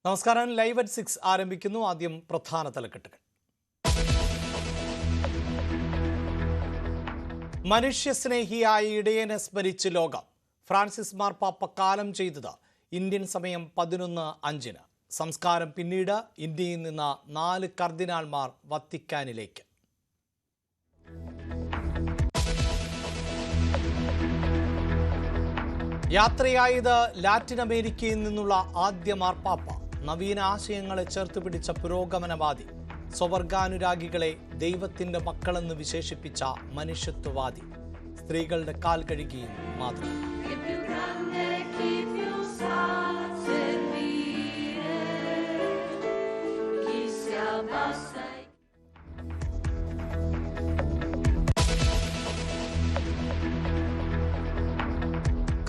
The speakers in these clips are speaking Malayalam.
നമസ്കാരം. ലൈവ് അറ്റ് 6 ആരംഭിക്കുന്നു. ആദ്യം പ്രധാന തലക്കെട്ടുകൾ. മനുഷ്യസ്നേഹിയായ ഇടയനെ സ്മരിച്ച് ലോകം. ഫ്രാൻസിസ് മാർപ്പാപ്പ കാലം ചെയ്തത് ഇന്ത്യൻ സമയം 11:05. സംസ്കാരം പിന്നീട് ഇന്ത്യയിൽ നിന്ന് 4 കർദിനാൾമാർ വത്തിക്കാനിലേക്ക്. യാത്രയായത് ലാറ്റിൻ അമേരിക്കയിൽ നിന്നുള്ള ആദ്യ മാർപ്പാപ്പ. നവീന ആശയങ്ങളെ ചേർത്ത് പിടിച്ച പുരോഗമനവാദി. സ്വവർഗാനുരാഗികളെ ദൈവത്തിന്റെ മക്കളെന്ന് വിശേഷിപ്പിച്ച മനുഷ്യത്വവാദി. സ്ത്രീകളുടെ കാൽ കഴുകിയും മാതൃക.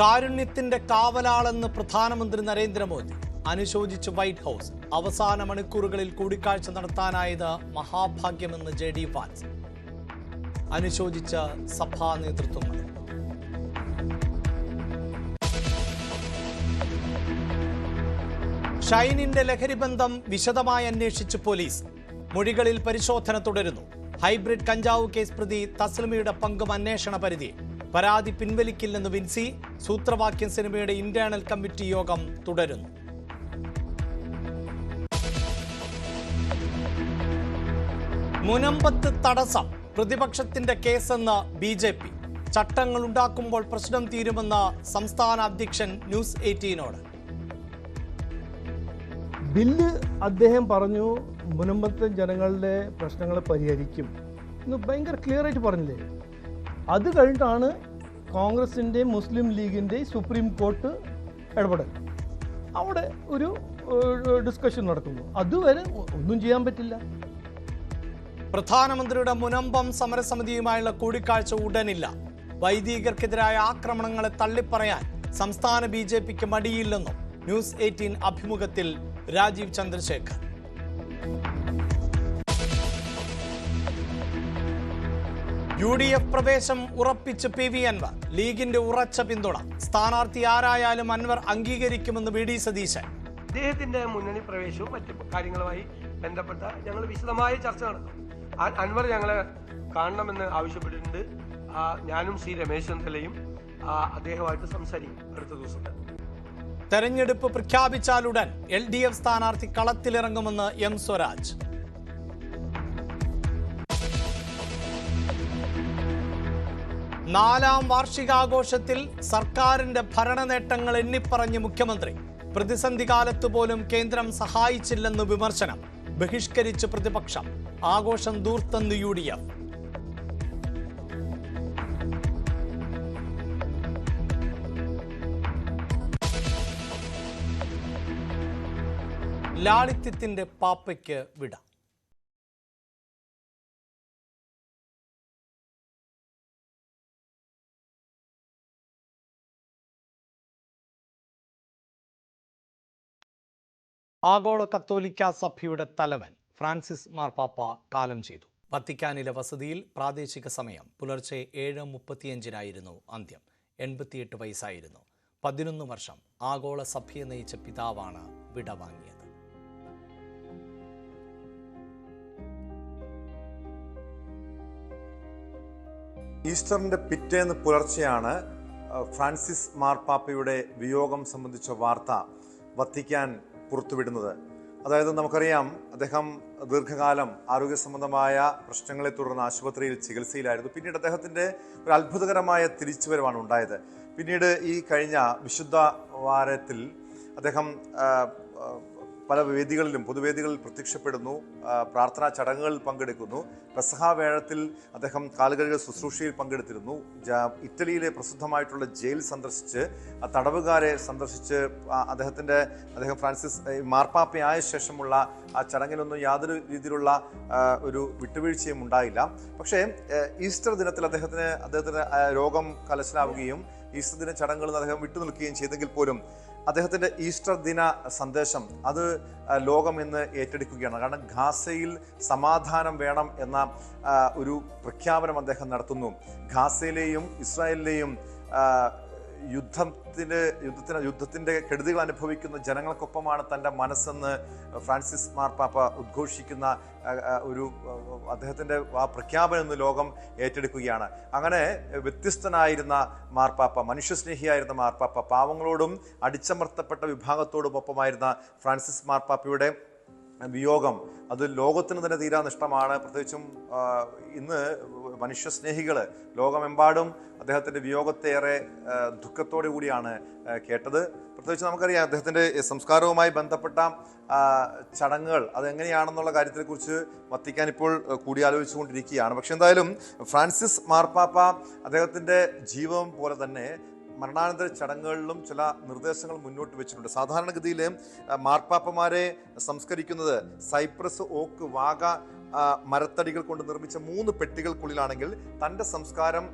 കാരുണ്യത്തിന്റെ കാവലാളെന്ന് പ്രധാനമന്ത്രി നരേന്ദ്രമോദി. അനുശോചിച്ച് white house. അവസാന മണിക്കൂറുകളിൽ കൂടിക്കാഴ്ച നടത്താനായത് മഹാഭാഗ്യമെന്ന് JD വാൻസ്. അനുശോചിച്ച സഭാ നേതൃത്വങ്ങൾ. ഷൈനിന്റെ ലഹരിബന്ധം വിശദമായി അന്വേഷിച്ച് പോലീസ്. മൊഴികളിൽ പരിശോധന തുടരുന്നു. ഹൈബ്രിഡ് കഞ്ചാവ് കേസ് പ്രതി തസ്ലിമയുടെ പങ്കും അന്വേഷണ പരിധി. പരാതി പിൻവലിക്കില്ലെന്ന് വിൻസി. സൂത്രവാക്യം സിനിമയുടെ ഇന്റേണൽ കമ്മിറ്റി യോഗം തുടരുന്നു. മുനമ്പത്ത് തടസ്സം പ്രതിപക്ഷത്തിന്റെ കേസെന്ന് BJP. ചട്ടങ്ങൾ ഉണ്ടാക്കുമ്പോൾ പ്രശ്നം തീരുമെന്ന് സംസ്ഥാന അധ്യക്ഷൻ ന്യൂസ് 18നോട്. ബില്ല് അദ്ദേഹം പറഞ്ഞു മുനമ്പത്തെ ജനങ്ങളുടെ പ്രശ്നങ്ങളെ പരിഹരിക്കും എന്ന് ഭയങ്കര ക്ലിയർ ആയിട്ട് പറഞ്ഞില്ലേ. അത് കഴിഞ്ഞിട്ടാണ് കോൺഗ്രസിൻ്റെ മുസ്ലിം ലീഗിൻ്റെ സുപ്രീം കോർട്ട് ഇടപെടൽ. അവിടെ ഒരു ഡിസ്കഷൻ നടക്കുന്നു. അതുവരെ ഒന്നും ചെയ്യാൻ പറ്റില്ല. പ്രധാനമന്ത്രിയുടെ മുനമ്പം സമരസമിതിയുമായുള്ള കൂടിക്കാഴ്ച ഉടനില്ല. വൈദികർക്കെതിരായ ആക്രമണങ്ങളെ തള്ളിപ്പറയാൻ സംസ്ഥാന BJPക്ക് മടിയില്ലെന്നും ന്യൂസ് 18 അഭിമുഖത്തിൽ രാജീവ് ചന്ദ്രശേഖർ. UDF പ്രവേശം ഉറപ്പിച്ച് PV അൻവർ. ലീഗിന്റെ ഉറച്ച പിന്തുണ. സ്ഥാനാർത്ഥി ആരായാലും അൻവർ അംഗീകരിക്കുമെന്ന് VD സതീശൻ. അദ്ദേഹത്തിന്റെ മുന്നണി പ്രവേശവും മറ്റു കാര്യങ്ങളുമായി ബന്ധപ്പെട്ട ഞങ്ങൾ വിശദമായ ചർച്ച നടത്തും. അൻവർ ഞങ്ങളെ കാണണമെന്ന് ആവശ്യപ്പെട്ടിട്ടുണ്ട്. ഞാനും C രമേശ് ചെന്നിത്തലയും അദ്ദേഹമായിട്ട് സംസാരിക്കും അടുത്ത ദിവസം. തെരഞ്ഞെടുപ്പ് പ്രഖ്യാപിച്ചാലുടൻ LDF സ്ഥാനാർത്ഥി കളത്തിലിറങ്ങുമെന്ന് M സ്വരാജ്. നാലാം വാർഷികാഘോഷത്തിൽ സർക്കാരിന്റെ ഭരണ നേട്ടങ്ങൾ എണ്ണിപ്പറഞ്ഞ് മുഖ്യമന്ത്രി. പ്രതിസന്ധി കാലത്ത് പോലും കേന്ദ്രം സഹായിച്ചില്ലെന്ന് വിമർശനം. ബഹിഷ്കരിച്ച് പ്രതിപക്ഷം. ആഘോഷം ദൂർത്തെന്ന് UDF. ലാളിത്യത്തിന്റെ പാപ്പയ്ക്ക് വിട. ആഗോള കത്തോലിക്ക സഭയുടെ തലവൻ ഫ്രാൻസിസ് മാർപ്പാപ്പ കാലം ചെയ്തു. വത്തിക്കാനിലെ വസതിയിൽ പ്രാദേശിക സമയം പുലർച്ചെ 7:35 അന്ത്യം. 88 വയസ്സായിരുന്നു. 11 വർഷം ആഗോള സഭയെ നയിച്ച പിതാവാണ് വിടവാങ്ങിയത്. ഈസ്റ്ററിന്റെ പിറ്റേന്ന് പുലർച്ചെയാണ് ഫ്രാൻസിസ് മാർപ്പാപ്പയുടെ വിയോഗം സംബന്ധിച്ച വാർത്ത വത്തിക്കാൻ പുറത്തുവിടുന്നത്. അതായത് നമുക്കറിയാം, അദ്ദേഹം ദീർഘകാലം ആരോഗ്യ സംബന്ധമായ പ്രശ്നങ്ങളെ തുടർന്ന് ആശുപത്രിയിൽ ചികിത്സയിലായിരുന്നു. പിന്നീട് അദ്ദേഹത്തിൻ്റെ ഒരു അത്ഭുതകരമായ തിരിച്ചുവരവാണ് ഉണ്ടായത്. പിന്നീട് ഈ കഴിഞ്ഞ വിശുദ്ധ വാരത്തിൽ അദ്ദേഹം പല വേദികളിലും പൊതുവേദികളിൽ പ്രത്യക്ഷപ്പെടുന്നു. പ്രാർത്ഥനാ ചടങ്ങുകളിൽ പങ്കെടുക്കുന്നു. പെസഹ വേഴത്തിൽ അദ്ദേഹം കാലുകഴുകൽ ശുശ്രൂഷയിൽ പങ്കെടുത്തിരുന്നു. ഇറ്റലിയിലെ പ്രസിദ്ധമായിട്ടുള്ള ജയിൽ സന്ദർശിച്ച് തടവുകാരെ സന്ദർശിച്ച് അദ്ദേഹം ഫ്രാൻസിസ് മാർപ്പാപ്പയായ ശേഷമുള്ള ആ ചടങ്ങിലൊന്നും യാതൊരു രീതിയിലുള്ള ഒരു വിട്ടുവീഴ്ചയും ഉണ്ടായില്ല. പക്ഷേ ഈസ്റ്റർ ദിനത്തിൽ അദ്ദേഹത്തിന് രോഗം കലശലാവുകയും ഈസ്റ്റർ ദിന ചടങ്ങുകളിൽ അദ്ദേഹം വിട്ടുനിൽക്കുകയും ചെയ്തെങ്കിൽ പോലും അദ്ദേഹത്തിൻ്റെ ഈസ്റ്റർ ദിന സന്ദേശം അത് ലോകം ഇന്ന് ഏറ്റെടുക്കുകയാണ്. കാരണം ഗാസയിൽ സമാധാനം വേണം എന്ന ഒരു പ്രഖ്യാപനം അദ്ദേഹം നടത്തുന്നു. ഗാസയിലെയും ഇസ്രായേലിലെയും യുദ്ധത്തിന്റെ കെടുതികൾ അനുഭവിക്കുന്ന ജനങ്ങൾക്കൊപ്പമാണ് തൻ്റെ മനസ്സെന്ന് ഫ്രാൻസിസ് മാർപ്പാപ്പ ഉദ്ഘോഷിക്കുന്ന അദ്ദേഹത്തിന്റെ ആ പ്രഖ്യാപനം ഇന്ന് ലോകം ഏറ്റെടുക്കുകയാണ്. അങ്ങനെ വ്യത്യസ്തനായിരുന്ന മാർപ്പാപ്പ, മനുഷ്യസ്നേഹിയായിരുന്ന മാർപ്പാപ്പ, പാവങ്ങളോടും അടിച്ചമർത്തപ്പെട്ട വിഭാഗത്തോടും ഒപ്പമായിരുന്ന ഫ്രാൻസിസ് മാർപ്പാപ്പയുടെ വിയോഗം അത് ലോകത്തിന് തന്നെ തീരാ നഷ്ടമാണ്. പ്രത്യേകിച്ചും ഇന്ന് മനുഷ്യസ്നേഹികൾ ലോകമെമ്പാടും അദ്ദേഹത്തിൻ്റെ വിയോഗത്തെ ഏറെ ദുഃഖത്തോടു കൂടിയാണ് കേട്ടത്. പ്രത്യേകിച്ച് നമുക്കറിയാം അദ്ദേഹത്തിൻ്റെ സംസ്കാരവുമായി ബന്ധപ്പെട്ട ചടങ്ങുകൾ അതെങ്ങനെയാണെന്നുള്ള കാര്യത്തെക്കുറിച്ച് വത്തിക്കാൻ ഇപ്പോൾ കൂടിയാലോചിച്ചുകൊണ്ടിരിക്കുകയാണ്. പക്ഷെ എന്തായാലും ഫ്രാൻസിസ് മാർപ്പാപ്പ അദ്ദേഹത്തിൻ്റെ ജീവിതം പോലെ തന്നെ മരണാനന്തര ചടങ്ങുകളിലും ചില നിർദ്ദേശങ്ങൾ മുന്നോട്ട് വെച്ചിട്ടുണ്ട്. സാധാരണഗതിയിൽ മാർപ്പാപ്പമാരെ സംസ്കരിക്കുന്നത് സൈപ്രസ്, ഓക്ക്, വാഗ മരത്തടികൾ കൊണ്ട് നിർമ്മിച്ച 3 പെട്ടികൾക്കുള്ളിലാണെങ്കിൽ തൻ്റെ സംസ്കാരം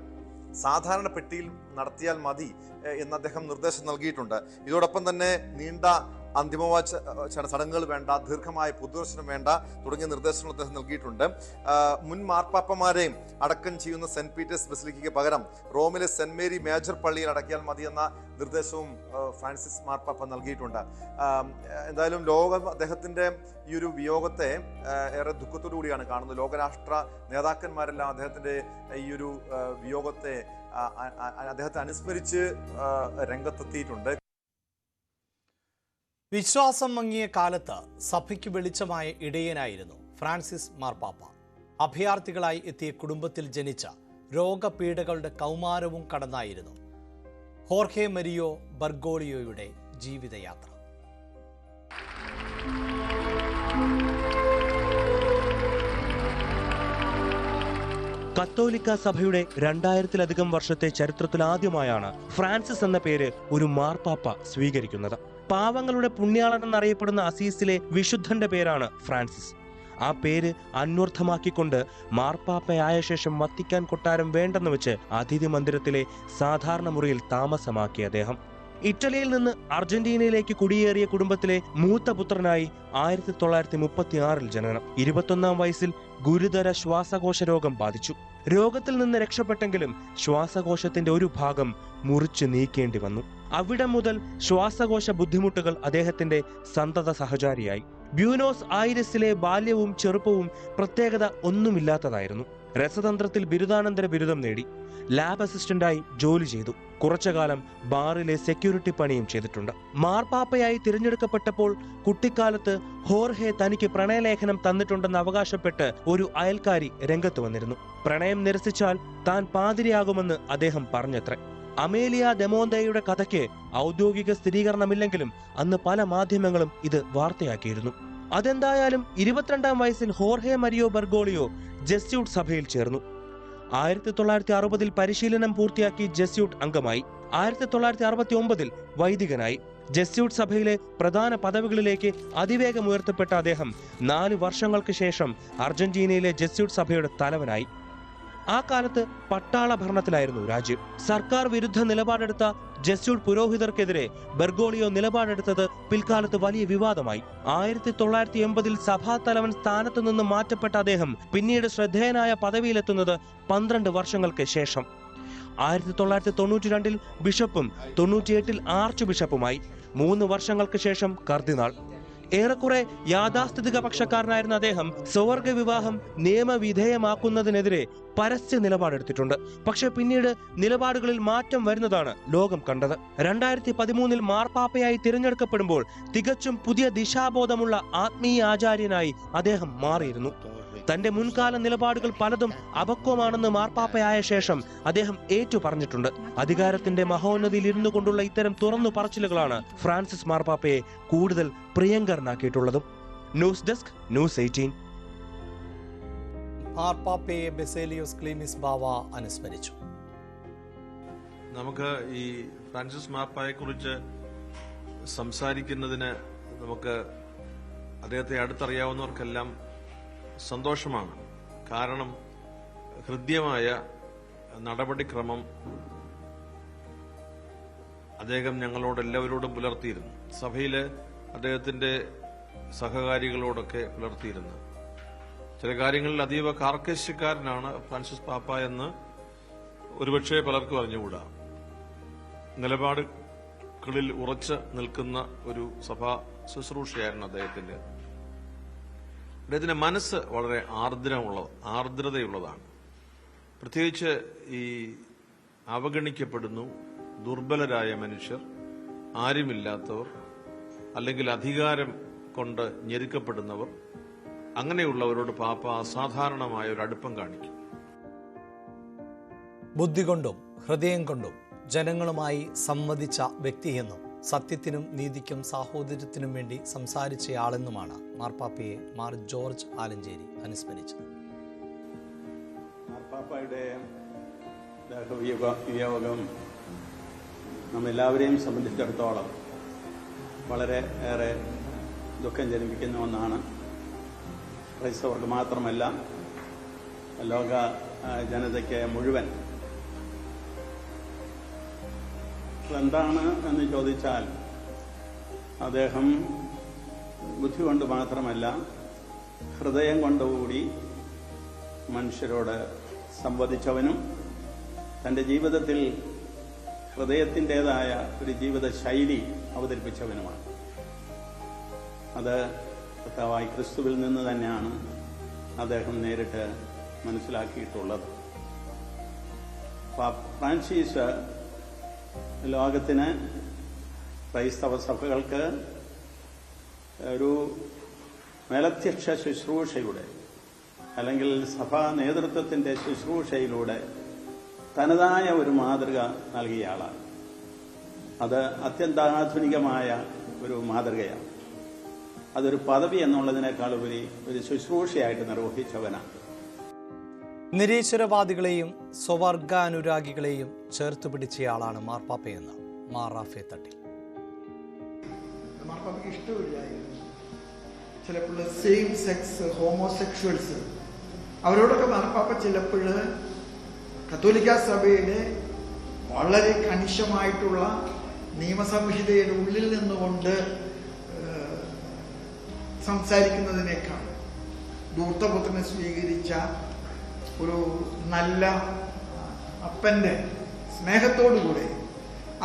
സാധാരണ പെട്ടിയിൽ നടത്തിയാൽ മതി എന്ന് അദ്ദേഹം നിർദ്ദേശം നൽകിയിട്ടുണ്ട്. ഇതോടൊപ്പം തന്നെ നീണ്ട അന്തിമവാച ചടങ്ങുകൾ വേണ്ട, ദീർഘമായ പൊതുദർശനം വേണ്ട തുടങ്ങിയ നിർദ്ദേശങ്ങൾ അദ്ദേഹം നൽകിയിട്ടുണ്ട്. മുൻ മാർപ്പാപ്പമാരെയും അടക്കം ചെയ്യുന്ന സെന്റ് പീറ്റേഴ്സ് ബസിലിക്കയ്ക്ക് പകരം റോമിലെ സെന്റ് മേരി മേജർ പള്ളിയിൽ അടക്കിയാൽ മതി എന്ന നിർദ്ദേശവും ഫ്രാൻസിസ് മാർപ്പാപ്പ നൽകിയിട്ടുണ്ട്. എന്തായാലും ലോകം അദ്ദേഹത്തിന്റെ ഈ ഒരു വിയോഗത്തെ ഏറെ ദുഃഖത്തോടു കൂടിയാണ് കാണുന്നത്. ലോകരാഷ്ട്ര നേതാക്കന്മാരെല്ലാം അദ്ദേഹത്തിന്റെ ഈ ഒരു വിയോഗത്തെ അദ്ദേഹത്തെ അനുസ്മരിച്ച് രംഗത്തെത്തിയിട്ടുണ്ട്. വിശ്വാസം മങ്ങിയ കാലത്ത് സഭയ്ക്ക് വെളിച്ചമായ ഇടയനായിരുന്നു ഫ്രാൻസിസ് മാർപ്പാപ്പ. അഭയാർത്ഥികളായി എത്തിയ കുടുംബത്തിൽ ജനിച്ച രോഗപീഠകളുടെ കൗമാരവും കടന്നായിരുന്നു ഹോർഹെ മരിയോ ബർഗോളിയോയുടെ ജീവിതയാത്ര. കത്തോലിക്ക സഭയുടെ 2000-ലധികം വർഷത്തെ ചരിത്രത്തിൽ ആദ്യമായാണ് ഫ്രാൻസിസ് എന്ന പേര് ഒരു മാർപ്പാപ്പ സ്വീകരിക്കുന്നത്. പാവങ്ങളുടെ പുണ്യാളൻ എന്നറിയപ്പെടുന്ന അസീസിലെ വിശുദ്ധന്റെ പേരാണ് ഫ്രാൻസിസ്. ആ പേര് അന്വർത്ഥമാക്കിക്കൊണ്ട് മാർപ്പാപ്പയായ ശേഷം വത്തിക്കാൻ കൊട്ടാരം വേണ്ടെന്ന് വെച്ച് അതിഥി മന്ദിരത്തിലെ സാധാരണ മുറിയിൽ താമസമാക്കിയ അദ്ദേഹം ഇറ്റലിയിൽ നിന്ന് അർജന്റീനയിലേക്ക് കുടിയേറിയ കുടുംബത്തിലെ മൂത്ത പുത്രനായി 1936 ജനനം. 21-ാം വയസ്സിൽ ഗുരുതര ശ്വാസകോശ രോഗം ബാധിച്ചു. രോഗത്തിൽ നിന്ന് രക്ഷപ്പെട്ടെങ്കിലും ശ്വാസകോശത്തിന്റെ ഒരു ഭാഗം മുറിച്ചു നീക്കേണ്ടി വന്നു. അവിടം മുതൽ ശ്വാസകോശ ബുദ്ധിമുട്ടുകൾ അദ്ദേഹത്തിന്റെ സന്തത സഹചാരിയായി. ബ്യൂനോസ് ആയിരസിലെ ബാല്യവും ചെറുപ്പവും പ്രത്യേകത ഒന്നുമില്ലാത്തതായിരുന്നു. രസതന്ത്രത്തിൽ ബിരുദാനന്തര ബിരുദം നേടി. ലാബ് അസിസ്റ്റന്റായി ജോലി ചെയ്തു. കുറച്ചുകാലം ബാറിലെ സെക്യൂരിറ്റി പണിയും ചെയ്തിട്ടുണ്ട്. മാർപ്പാപ്പയായി തിരഞ്ഞെടുക്കപ്പെട്ടപ്പോൾ കുട്ടിക്കാലത്ത് ഹോർഹെ തനിക്ക് പ്രണയലേഖനം തന്നിട്ടുണ്ടെന്ന് അവകാശപ്പെട്ട് ഒരു അയൽക്കാരി രംഗത്ത് വന്നിരുന്നു. പ്രണയം നിരസിച്ചാൽ താൻ പാതിരിയാകുമെന്ന് അദ്ദേഹം പറഞ്ഞത്രേ. അമേലിയ ഡെമോന്തയുടെ കഥയ്ക്ക് ഔദ്യോഗിക സ്ഥിരീകരണമില്ലെങ്കിലും അന്ന് പല മാധ്യമങ്ങളും ഇത് വാർത്തയാക്കിയിരുന്നു. അതെന്തായാലും 22-ാം വയസ്സിൽ ഹോർഹെ മരിയോ ബർഗോളിയോ ജെസ്യൂട്ട് സഭയിൽ ചേർന്നു. 1960-ൽ പരിശീലനം പൂർത്തിയാക്കി ജെസ്യൂട്ട് അംഗമായി. 1969-ൽ വൈദികനായി. ജെസ്യൂട്ട് സഭയിലെ പ്രധാന പദവികളിലേക്ക് അതിവേഗം ഉയർത്തപ്പെട്ട അദ്ദേഹം 4 വർഷങ്ങൾക്ക് ശേഷം അർജന്റീനയിലെ ജെസ്യൂട്ട് സഭയുടെ തലവനായി. ആ കാലത്ത് പട്ടാള ഭരണത്തിലായിരുന്നു രാജ്യം. സർക്കാർ വിരുദ്ധ നിലപാടെടുത്ത ജെസ്യൂട്ട് പുരോഹിതർക്കെതിരെ ബെർഗോളിയോ നിലപാടെടുത്തത് പിൽക്കാലത്ത് വലിയ വിവാദമായി. 1980-ൽ സഭാതലവൻ സ്ഥാനത്തു നിന്ന് മാറ്റപ്പെട്ട അദ്ദേഹം പിന്നീട് ശ്രദ്ധേയനായ പദവിയിലെത്തുന്നത് 12 വർഷങ്ങൾക്ക് ശേഷം. 1992-ൽ ബിഷപ്പും 98-ൽ ആർച്ച് ബിഷപ്പുമായി. 3 വർഷങ്ങൾക്ക് ശേഷം കർദിനാൾ. ഏറെക്കുറെ യാഥാസ്ഥിതിക പക്ഷക്കാരനായിരുന്ന അദ്ദേഹം സ്വവർഗ വിവാഹം നിയമവിധേയമാക്കുന്നതിനെതിരെ പരസ്യ നിലപാടെടുത്തിട്ടുണ്ട്. പക്ഷെ പിന്നീട് നിലപാടുകളിൽ മാറ്റം വരുന്നതാണ് ലോകം കണ്ടത്. 2013-ൽ മാർപ്പാപ്പയായി തിരഞ്ഞെടുക്കപ്പെടുമ്പോൾ തികച്ചും പുതിയ ദിശാബോധമുള്ള ആത്മീയ ആചാര്യനായി അദ്ദേഹം മാറിയിരുന്നു. തന്റെ മുൻകാല നിലപാടുകൾ പലതും അപക്വമാണെന്ന് മാർപ്പാപ്പയായ ശേഷം അദ്ദേഹം ഏറ്റു പറഞ്ഞിട്ടുണ്ട്. അധികാരത്തിന്റെ മഹോന്നതിയിൽ ഇരുന്നു കൊണ്ടുള്ള ഇത്തരം തുറന്നു പറച്ചിലുകളാണ് ഫ്രാൻസിസ് മാർപ്പാപ്പയെ കൂടുതൽ പ്രിയങ്കരനാക്കിയിട്ടുള്ളതും. News desk, news 18. മാർപ്പാപ്പയെ ബെസേലിയോസ് ക്ലീമിസ് ബാവ അനുസ്മരിച്ചു. നമുക്ക് ഈ ഫ്രാൻസിസ് മാർപ്പാപ്പയെ കുറിച്ച് സംസാരിക്കുന്നതിന് നമുക്ക് അദ്ദേഹത്തെ അടുത്തറിയാവുന്നവർക്കെല്ലാം സന്തോഷമാണ്. കാരണം ഹൃദ്യമായ നടപടിക്രമം അദ്ദേഹം ഞങ്ങളോട് എല്ലാവരോടും പുലർത്തിയിരുന്നു. സഭയിലെ അദ്ദേഹത്തിന്റെ സഹകാരികളോടൊക്കെ പുലർത്തിയിരുന്നു. ചില കാര്യങ്ങളിൽ അതീവ കാർക്കശ്യക്കാരനാണ് ഫ്രാൻസിസ് പാപ്പ എന്ന് ഒരുപക്ഷെ പലർക്കും അറിഞ്ഞുകൂടാ. നിലപാടുകളിൽ ഉറച്ചു നിൽക്കുന്ന ഒരു സഭാ ശുശ്രൂഷയായിരുന്നു അദ്ദേഹത്തിന്റെ. അദ്ദേഹത്തിന്റെ മനസ്സ് വളരെ ആർദ്രതയുള്ളതാണ്. പ്രത്യേകിച്ച് ഈ അവഗണിക്കപ്പെടുന്നു, ദുർബലരായ മനുഷ്യർ, ആരുമില്ലാത്തവർ, അല്ലെങ്കിൽ അധികാരം കൊണ്ട് ഞെരുക്കപ്പെടുന്നവർ, അങ്ങനെയുള്ളവരോട് പാപ്പ അസാധാരണമായ ഒരു അടുപ്പം കാണിക്കും. ബുദ്ധി കൊണ്ടും ഹൃദയം കൊണ്ടും ജനങ്ങളുമായി സംവദിച്ച വ്യക്തിയെന്നും സത്യത്തിനും നീതിക്കും സാഹോദര്യത്തിനും വേണ്ടി സംസാരിച്ചയാളെന്നുമാണ് മാർപ്പാപ്പയെ മാർ ജോർജ് ആലഞ്ചേരി അനുസ്മരിച്ചത്. മാർപ്പാപ്പയുടെ വിയോഗം നമ്മെല്ലാവരെയും സംബന്ധിച്ചിടത്തോളം വളരെ ഏറെ ദുഃഖം ജനിപ്പിക്കുന്ന ഒന്നാണ്. ക്രൈസ്തവർക്ക് മാത്രമല്ല, ലോക ജനതയ്ക്ക് മുഴുവൻ. എന്താണ് എന്ന് ചോദിച്ചാൽ, അദ്ദേഹം ബുദ്ധി കൊണ്ട് മാത്രമല്ല ഹൃദയം കൊണ്ടുകൂടി മനുഷ്യരോട് സംവദിച്ചവനും തൻ്റെ ജീവിതത്തിൽ ഹൃദയത്തിൻ്റെതായ ഒരു ജീവിത ശൈലി അവതരിപ്പിച്ചവനുമാണ്. അത് കർത്താവായ ക്രിസ്തുവിൽ നിന്ന് തന്നെയാണ് അദ്ദേഹം നേരിട്ട് മനസ്സിലാക്കിയിട്ടുള്ളത്. ഫ്രാൻസിസ് ലോകത്തിന്, ക്രൈസ്തവ സഭകൾക്ക് ഒരു മേലധ്യക്ഷ ശുശ്രൂഷയുടെ അല്ലെങ്കിൽ സഭാ നേതൃത്വത്തിന്റെ ശുശ്രൂഷയിലൂടെ തനതായ ഒരു മാതൃക നൽകിയ ആളാണ്. അത് അത്യന്താധുനികമായ ഒരു മാതൃകയാണ്. അതൊരു പദവി എന്നുള്ളതിനേക്കാൾ ഉപരി ഒരു ശുശ്രൂഷയായിട്ട് നിർവഹിച്ചവനാണ്. നിരീശ്വരവാദികളെയും സ്വവർഗാനുരാഗികളെയും ചേർത്ത് പിടിച്ചയാളാണ് മാർപ്പാപ്പയെന്ന് മാർ റാഫേ തട്ടിൽ. മാർപ്പാപ്പയ്ക്ക് ഇഷ്ടമില്ലായിരുന്നു ചിലപ്പോൾ സെയിം സെക്സ് ഹോമോസെക്ഷൽസ്, അവരോടൊക്കെ മാർപ്പാപ്പ ചിലപ്പോൾ കത്തോലിക്ക സഭയിലെ വളരെ കണിശമായിട്ടുള്ള നിയമസംഹിതയുടെ ഉള്ളിൽ നിന്നുകൊണ്ട് സംസാരിക്കുന്നതിനേക്കാൾ ദൂർത്തപുത്രനെ സ്വീകരിച്ച ഒരു നല്ല അപ്പൻ്റെ സ്നേഹത്തോടുകൂടെ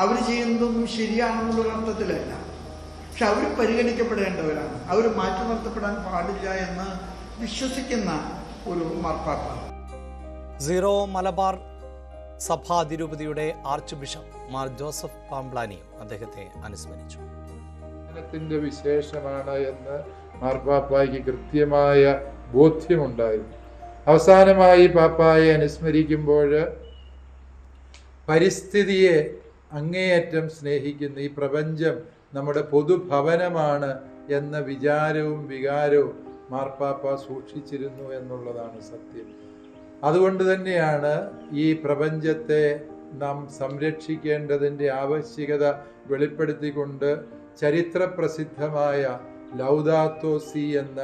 അവർ ചെയ്യുന്നതൊന്നും ശരിയാണെന്നുള്ള അർത്ഥത്തിലല്ല, പക്ഷെ അവർ പരിഗണിക്കപ്പെടേണ്ടവരാണ്, അവർ മാറ്റി നിർത്തപ്പെടാൻ പാടില്ല എന്ന് വിശ്വസിക്കുന്ന ഒരു മാർപ്പാപ്പ. സീറോ മലബാർ സഭാതിരൂപതയുടെ ആർച്ച് ബിഷപ്പ് മാർ ജോസഫ് പാംബ്ലാനിയും അദ്ദേഹത്തെ അനുസ്മരിച്ചു. ത്തിന്റെ വിശേഷമാണ് എന്ന് മാർപ്പാപ്പായ്ക്ക് കൃത്യമായ ബോധ്യമുണ്ടായിരുന്നു. അവസാനമായി പാപ്പായെ അനുസ്മരിക്കുമ്പോൾ പരിസ്ഥിതിയെ അങ്ങേയറ്റം സ്നേഹിക്കുന്ന, ഈ പ്രപഞ്ചം നമ്മുടെ പൊതുഭവനമാണ് എന്ന വിചാരവും വികാരവും മാർപ്പാപ്പ സൂക്ഷിച്ചിരുന്നു എന്നുള്ളതാണ് സത്യം. അതുകൊണ്ട് തന്നെയാണ് ഈ പ്രപഞ്ചത്തെ നാം സംരക്ഷിക്കേണ്ടതിൻ്റെ ആവശ്യകത വെളിപ്പെടുത്തിക്കൊണ്ട് ചരിത്രപ്രസിദ്ധമായ ലൗദാത്തോ സി എന്ന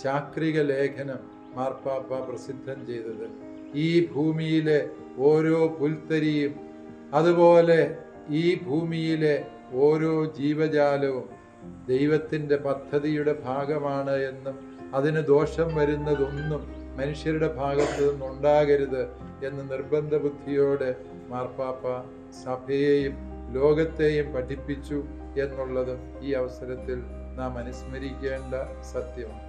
ചാക്രിക ലേഖനം മാർപ്പാപ്പ പ്രസിദ്ധം ചെയ്തത്. ഈ ഭൂമിയിലെ ഓരോ പുൽത്തരിയും അതുപോലെ ഈ ഭൂമിയിലെ ഓരോ ജീവജാലവും ദൈവത്തിൻ്റെ പദ്ധതിയുടെ ഭാഗമാണ് എന്നും അതിന് ദോഷം വരുന്നതൊന്നും മനുഷ്യരുടെ ഭാഗത്തു നിന്നുണ്ടാകരുത് എന്ന് നിർബന്ധ ബുദ്ധിയോടെ മാർപ്പാപ്പ സഭയെയും ലോകത്തെയും പഠിപ്പിച്ചു എന്നുള്ളതും ഈ അവസരത്തിൽ നാം അനുസ്മരിക്കേണ്ട സത്യമാണ്.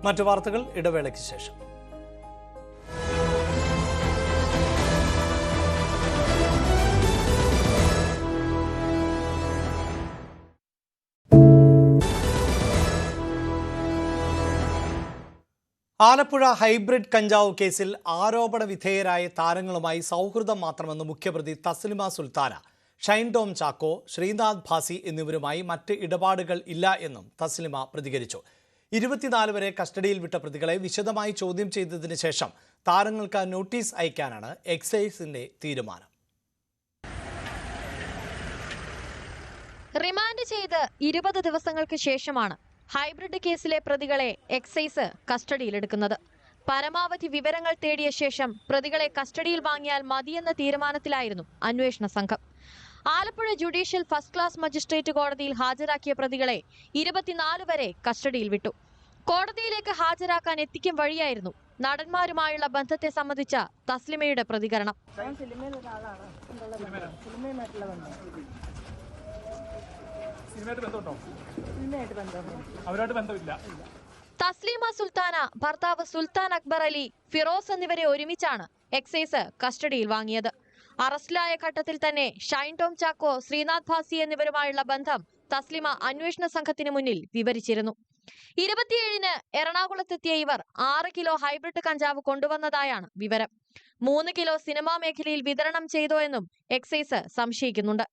മറ്റു വാർത്തകൾ ഇടവേളയ്ക്ക് ശേഷം. ആലപ്പുഴ ഹൈബ്രിഡ് കഞ്ചാവ് കേസിൽ ആരോപണ വിധേയരായ താരങ്ങളുമായി സൗഹൃദം മാത്രമെന്ന് മുഖ്യപ്രതി തസ്ലിമ സുൽത്താന, ഷൈൻ ടോം ചാക്കോ, ശ്രീനാഥ് ഭാസി എന്നിവരുമായി മറ്റ് ഇടപാടുകൾ ഇല്ല എന്നും തസ്ലിമ പ്രതികരിച്ചു. 24 വരെ കസ്റ്റഡിയിൽ വിട്ട പ്രതികളെ വിശദമായി ചോദ്യം ചെയ്തതിന് ശേഷം താരങ്ങൾക്ക് നോട്ടീസ് അയക്കാനാണ് എക്സൈസിന്റെ തീരുമാനം. റിമാൻഡ് ചെയ്ത് 20 ദിവസങ്ങൾക്ക് ശേഷമാണ് ഹൈബ്രിഡ് കേസിലെ പ്രതികളെ എക്സൈസ് കസ്റ്റഡിയിലെടുക്കുന്നത്. പരമാവധി വിവരങ്ങൾ തേടിയ ശേഷം പ്രതികളെ കസ്റ്റഡിയിൽ വാങ്ങിയാൽ മതിയെന്ന തീരുമാനത്തിലായിരുന്നു അന്വേഷണ സംഘം. Alappuzha judicial first class magistrate കോടതിയിൽ ഹാജരാക്കിയ പ്രതികളെ 24 വരെ കസ്റ്റഡിയിൽ വിട്ടു. കോടതിയിലേക്ക് ഹാജരാക്കാൻ എത്തിക്കും വഴിയായിരുന്നു നടന്മാരുമായുള്ള ബന്ധത്തെ സംബന്ധിച്ച തസ്ലിമയുടെ പ്രതികരണം. തസ്ലീമ സുൽത്താന, ഭർത്താവ് സുൽത്താൻ അക്ബർ അലി, ഫിറോസ് എന്നിവരെ ഒരുമിച്ചാണ് എക്സൈസ് കസ്റ്റഡിയിൽ വാങ്ങിയത്. അറസ്റ്റിലായ ഘട്ടത്തിൽ തന്നെ ഷൈൻ ടോം ചാക്കോ, ശ്രീനാഥ് ഭാസി എന്നിവരുമായുള്ള ബന്ധം തസ്ലിമ അന്വേഷണ സംഘത്തിന് മുന്നിൽ വിവരിച്ചിരുന്നു. 27-ന് എറണാകുളത്തെത്തിയ ഇവർ 6 കിലോ ഹൈബ്രിഡ് കഞ്ചാവ് കൊണ്ടുവന്നതായാണ് വിവരം. 3 കിലോ സിനിമാ മേഖലയിൽ വിതരണം ചെയ്തോ എന്നും എക്സൈസ് സംശയിക്കുന്നുണ്ട്.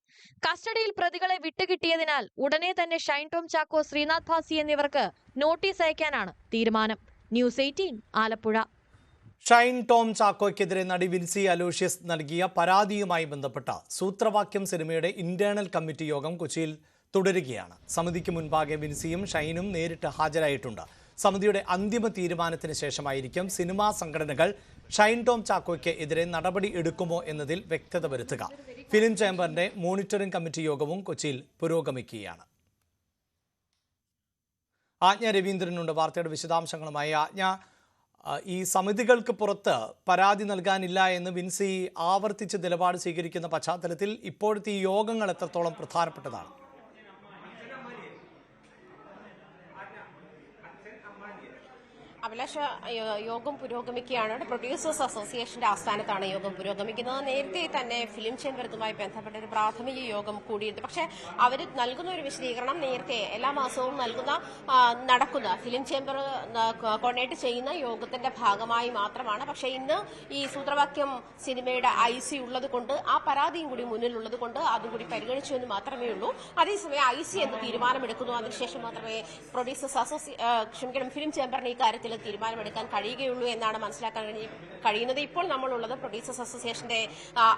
കസ്റ്റഡിയിൽ പ്രതികളെ വിട്ടുകിട്ടിയതിനാൽ ഉടനെ തന്നെ ഷൈൻ ടോം ചാക്കോ, ശ്രീനാഥ് ഭാസി എന്നിവർക്ക് നോട്ടീസ് അയക്കാനാണ് തീരുമാനം. ന്യൂസ് 18 ആലപ്പുഴ. ഷൈൻ ടോം ചാക്കോയ്ക്കെതിരെ നടി വിൻസി അലോഷ്യസ് നൽകിയ പരാതിയുമായി ബന്ധപ്പെട്ട സൂത്രവാക്യം സിനിമയുടെ ഇന്റേണൽ കമ്മിറ്റി യോഗം കൊച്ചിയിൽ തുടരുകയാണ്. സമിതിക്ക് മുൻപാകെ വിൻസിയും ഷൈനും നേരിട്ട് ഹാജരായിട്ടുണ്ട്. സമിതിയുടെ അന്തിമ തീരുമാനത്തിന് ശേഷമായിരിക്കും സിനിമാ സംഘടനകൾ ഷൈൻ ടോം ചാക്കോയ്ക്ക് എതിരെ നടപടി എടുക്കുമോ എന്നതിൽ വ്യക്തത വരുത്തുക. ഫിലിം ചേംബറിന്റെ മോണിറ്ററിംഗ് കമ്മിറ്റി യോഗവും കൊച്ചിയിൽ പുരോഗമിക്കുകയാണ്. ആജ്ഞ രവീന്ദ്രനുണ്ട് വാർത്തയുടെ വിശദാംശങ്ങളുമായി. ആജ്ഞ, ഈ സമിതികൾക്ക് പുറത്ത് പരാതി നൽകാനില്ല എന്ന് വിൻസി ആവർത്തിച്ച് നിലപാട് സ്വീകരിക്കുന്ന പശ്ചാത്തലത്തിൽ ഇപ്പോഴത്തെ ഈ യോഗങ്ങൾ എത്രത്തോളം പ്രധാനപ്പെട്ടതാണ്? അഭിലാഷ, യോഗം പുരോഗമിക്കുകയാണ്. പ്രൊഡ്യൂസേഴ്സ് അസോസിയേഷന്റെ ആസ്ഥാനത്താണ് യോഗം പുരോഗമിക്കുന്നത്. നേരത്തെ തന്നെ ഫിലിം ചേംബറുമായി ബന്ധപ്പെട്ട ഒരു പ്രാഥമിക യോഗം കൂടിയിരുന്നു. പക്ഷേ അവർ നൽകുന്ന ഒരു വിശദീകരണം നേരത്തെ എല്ലാ മാസവും നടക്കുന്ന ഫിലിം ചേംബർ കോർഡിനേറ്റ് ചെയ്യുന്ന യോഗത്തിന്റെ ഭാഗമായി മാത്രമാണ്. പക്ഷേ ഇന്ന് ഈ സൂത്രവാക്യം സിനിമയുടെ IC ഉള്ളത് കൊണ്ട്, ആ പരാതിയും കൂടി മുന്നിലുള്ളത് കൊണ്ട് അതും കൂടി പരിഗണിച്ചു എന്ന് മാത്രമേ ഉള്ളൂ. അതേസമയം IC എന്ന് തീരുമാനമെടുക്കുന്നു. അതിനുശേഷം മാത്രമേ പ്രൊഡ്യൂസേഴ്സ് ഫിലിം ചേംബറിന് ഈ കാര്യത്തിൽ തീരുമാനമെടുക്കാൻ കഴിയുകയുള്ളൂ എന്നാണ് മനസ്സിലാക്കാൻ കഴിയുന്നത്. ഇപ്പോൾ നമ്മളുള്ളത് പ്രൊഡ്യൂസേഴ്സ് അസോസിയേഷന്റെ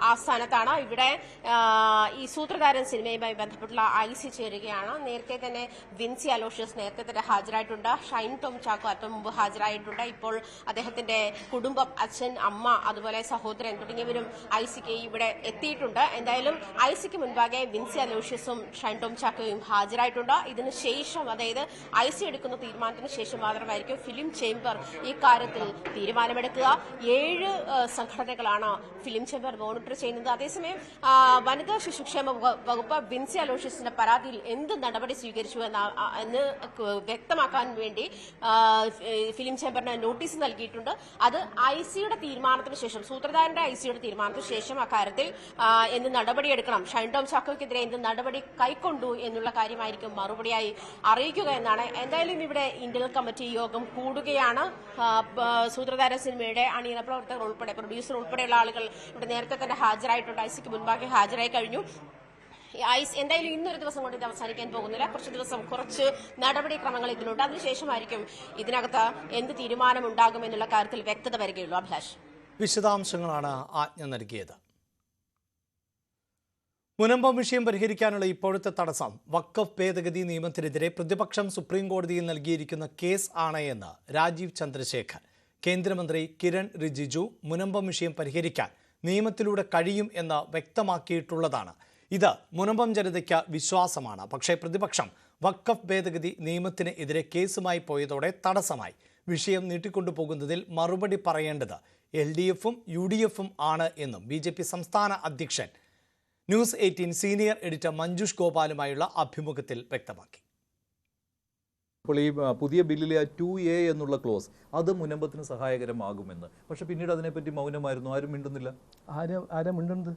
ആസ്ഥാനത്താണ്. ഇവിടെ ഈ സൂത്രധാരൻ സിനിമയുമായി ബന്ധപ്പെട്ടുള്ള IC ചേരുകയാണ്. നേരത്തെ തന്നെ വിൻസി അലോഷ്യസ് നേരത്തെ തന്നെ ഹാജരായിട്ടുണ്ട്. ഷൈൻ ടോം ചാക്കോ അല്പം മുമ്പ് ഹാജരായിട്ടുണ്ട്. ഇപ്പോൾ അദ്ദേഹത്തിന്റെ കുടുംബം, അച്ഛൻ, അമ്മ, അതുപോലെ സഹോദരൻ തുടങ്ങിയവരും ICക്ക് ഇവിടെ എത്തിയിട്ടുണ്ട്. എന്തായാലും ICക്ക് മുൻപാകെ വിൻസി അലോഷ്യസും ഷൈൻ ടോം ചാക്കോയും ഹാജരായിട്ടുണ്ട്. ഇതിനുശേഷം, അതായത് IC എടുക്കുന്ന തീരുമാനത്തിന് ശേഷം മാത്രമായിരിക്കും ഫിലിം ചേംബർ ഈ കാര്യത്തിൽ തീരുമാനമെടുക്കുക. 7 സംഘടനകളാണ് ഫിലിം ചേംബർ മോണിറ്റർ ചെയ്യുന്നത്. അതേസമയം വനിതാ ശിശുക്ഷേമ വകുപ്പ് വിൻസി അലോഷ്യസിന്റെ പരാതിയിൽ എന്ത് നടപടി സ്വീകരിച്ചു എന്ന് വ്യക്തമാക്കാൻ വേണ്ടി ഫിലിം ചേംബറിന് നോട്ടീസ് നൽകിയിട്ടുണ്ട്. അത് ICയുടെ തീരുമാനത്തിന് ശേഷം, സൂത്രധാരന്റെ ICയുടെ തീരുമാനത്തിന് ശേഷം അക്കാര്യത്തിൽ എന്ത് നടപടിയെടുക്കണം, ഷൈൻ ടോം ചാക്കോയ്ക്കെതിരെ എന്ത് നടപടി കൈക്കൊണ്ടു എന്നുള്ള കാര്യമായിരിക്കും മറുപടിയായി അറിയിക്കുക എന്നാണ്. എന്തായാലും ഇവിടെ ഇന്റേണൽ കമ്മിറ്റി യോഗം കൂടുകയാണ്. സൂത്രധാര സിനിമയുടെ അണിയറ പ്രവർത്തകർ ഉൾപ്പെടെ, പ്രൊഡ്യൂസർ ഉൾപ്പെടെയുള്ള ആളുകൾ ഇവിടെ നേരത്തെ തന്നെ ഹാജരായിട്ടുണ്ട്. ICക്ക് മുൻപാകെ ഹാജരായി കഴിഞ്ഞു. എന്തായാലും ഇന്നൊരു ദിവസം കൊണ്ട് ഇത് അവസാനിക്കാൻ പോകുന്നില്ല. കുറച്ച് നടപടിക്രമങ്ങൾ ഇതിനുണ്ട്. അതിനുശേഷമായിരിക്കും ഇതിനകത്ത് എന്ത് തീരുമാനമുണ്ടാകുമെന്നുള്ള കാര്യത്തിൽ വ്യക്തത വരികയുള്ളൂ. അഭിലാഷ്, വിശദാംശങ്ങളാണ് ആജ്ഞ നൽകിയത്. മുനമ്പം വിഷയം പരിഹരിക്കാനുള്ള ഇപ്പോഴത്തെ തടസ്സം വഖഫ് ഭേദഗതി നിയമത്തിനെതിരെ പ്രതിപക്ഷം സുപ്രീം കോടതിയിൽ നൽകിയിരിക്കുന്ന കേസ് ആണ് എന്ന് രാജീവ് ചന്ദ്രശേഖർ. കേന്ദ്രമന്ത്രി കിരൺ റിജിജു മുനമ്പം വിഷയം പരിഹരിക്കാൻ നിയമത്തിലൂടെ കഴിയും എന്ന് വ്യക്തമാക്കിയിട്ടുള്ളതാണ്. ഇത് മുനമ്പം ജനതയ്ക്ക് വിശ്വാസമാണ്. പക്ഷേ പ്രതിപക്ഷം വഖഫ് ഭേദഗതി നിയമത്തിന് എതിരെ കേസുമായി പോയതോടെ തടസ്സമായി. വിഷയം നീട്ടിക്കൊണ്ടുപോകുന്നതിൽ മറുപടി പറയേണ്ടത് LDFും UDFും ആണ് എന്നും BJP സംസ്ഥാന അധ്യക്ഷൻ ന്യൂസ് 18 സീനിയർ എഡിറ്റർ മഞ്ജുഷ് ഗോപാലുമായുള്ള അഭിമുഖത്തിൽ വ്യക്തമാക്കി. അപ്പോൾ ഈ പുതിയ ബില്ലിലെ 2A എന്നുള്ള ക്ലോസ് അത് മുനമ്പത്തിന് സഹായകരമാകുമെന്ന്, പക്ഷെ പിന്നീട് അതിനെപ്പറ്റി മൗനമായിരുന്നു, ആരും മിണ്ടുന്നില്ല. ആരാ മിണ്ടുന്നത്?